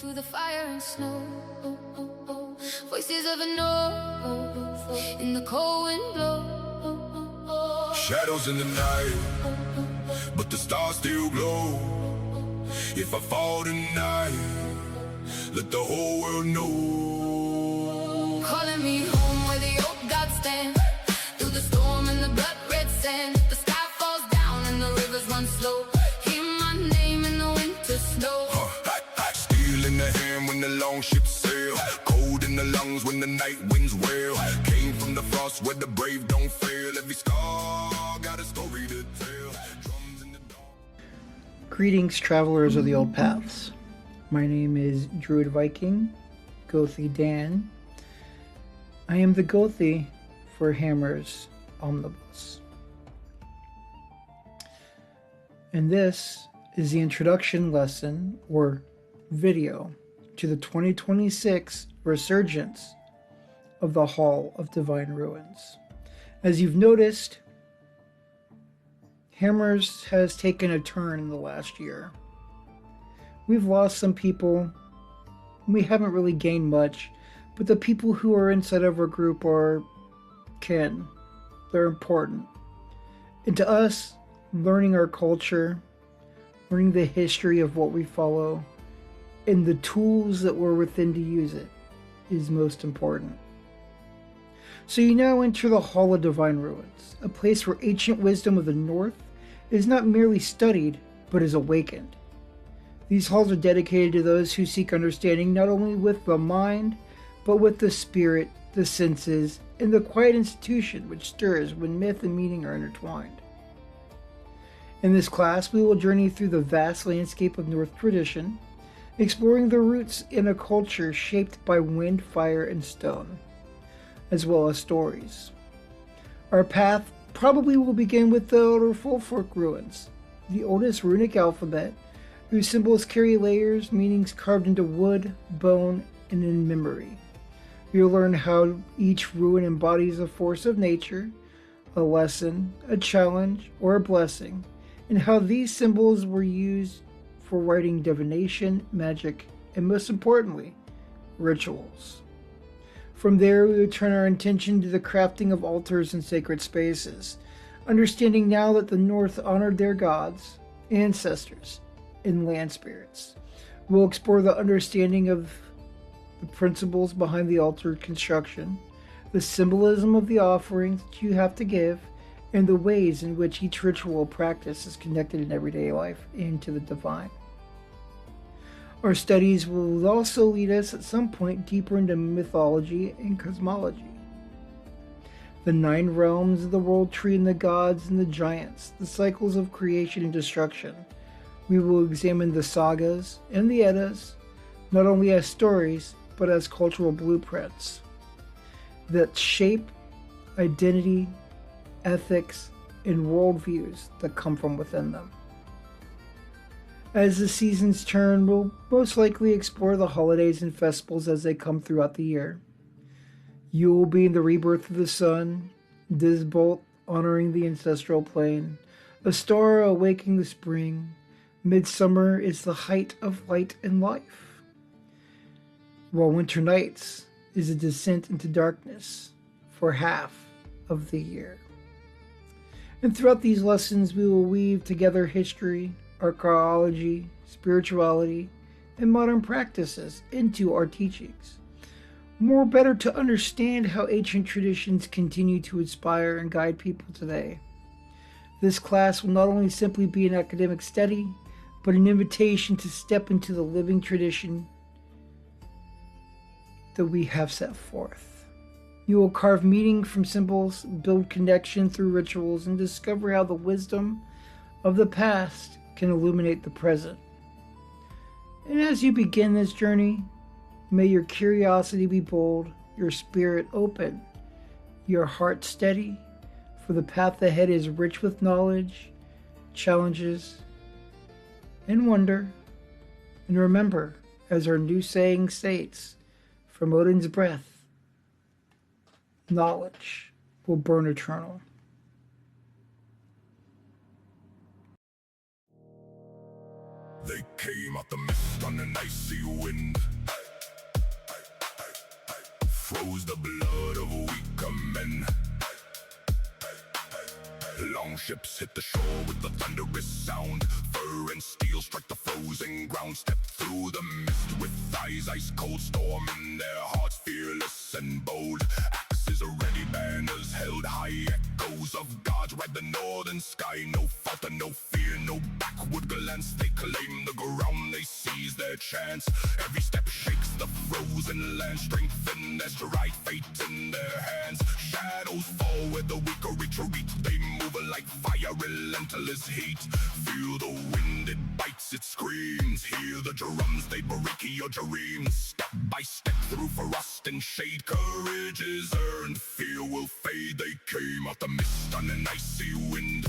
through the fire and snow. Voices of a north in the cold wind blow. Shadows in the night, but the stars still glow. If I fall tonight, let the whole world know. Calling me home where the old gods stand, through the storm and the blood red sand. The sky falls down and the rivers run slow. Hear my name in the winter snow. Steel in the hand when the long ships sail, cold in the lungs when the night winds wail. Came from the frost where the brave don't fail. Every scar got a story to tell. Drums in the dawn. Greetings, travelers of the old paths. My name is Druid Viking, Gothi Dan. I am the Gothi for Hammer's Omnibus. And this is the introduction lesson, or video, to the 2026 resurgence of the Hall of Divine Ruins. As you've noticed, Hammers has taken a turn in the last year. We've lost some people. We haven't really gained much, but the people who are inside of our group are kin. They're important. And to us, learning our culture, learning the history of what we follow, and the tools that we're within to use it is most important. So you now enter the Hall of Divine Ruins, a place where ancient wisdom of the North is not merely studied, but is awakened. These halls are dedicated to those who seek understanding not only with the mind, but with the spirit, the senses, and the quiet institution which stirs when myth and meaning are intertwined. In this class, we will journey through the vast landscape of North tradition, exploring the roots in a culture shaped by wind, fire, and stone, as well as stories. Our path probably will begin with the Outer Fulfork ruins, the oldest runic alphabet, whose symbols carry layers, meanings carved into wood, bone, and in memory. We will learn how each ruin embodies a force of nature, a lesson, a challenge, or a blessing, and how these symbols were used for writing divination, magic, and most importantly, rituals. From there, we will turn our attention to the crafting of altars and sacred spaces, understanding now that the North honored their gods, ancestors, and land spirits. We'll explore the understanding of the principles behind the altar construction, the symbolism of the offerings that you have to give, and the ways in which each ritual practice is connected in everyday life and to the divine. Our studies will also lead us at some point deeper into mythology and cosmology. The 9 realms of the world tree and the gods and the giants, the cycles of creation and destruction. We will examine the sagas and the Eddas, not only as stories, but as cultural blueprints that shape identity, ethics, and worldviews that come from within them. As the seasons turn, we'll most likely explore the holidays and festivals as they come throughout the year. Yule being the rebirth of the sun, Disbolt honoring the ancestral plane, a star awakening the spring, midsummer is the height of light and life, while winter nights is a descent into darkness for half of the year. And throughout these lessons, we will weave together history, archaeology, spirituality, and modern practices into our teachings, more better to understand how ancient traditions continue to inspire and guide people today. This class will not only simply be an academic study, but an invitation to step into the living tradition that we have set forth. You will carve meaning from symbols, build connection through rituals, and discover how the wisdom of the past can illuminate the present. And as you begin this journey, may your curiosity be bold, your spirit open, your heart steady, for the path ahead is rich with knowledge, challenges, and wonder. And remember, as our new saying states, from Odin's breath, knowledge will burn eternal. They came out the mist on an icy wind, froze the blood of weaker men. Longships hit the shore with the thunderous sound. Fur and steel strike the frozen ground. Step through the mist with eyes ice cold. Storm in their hearts, fearless and bold. Axes are ready, banners held high. Echoes of gods ride the northern sky. No falter, no fear, no backward glance. They claim the ground, they seize their chance. Every step shakes the frozen land. Strengthen their stride, fate in their hands. Shadows fall where the weaker retreat. They move like fire, relentless heat. Feel the wind, it bites, it screams. Hear the drums, they break your dreams. Step by step through frost and shade. Courage is earned, fear will fade. They came out the mist on an icy wind.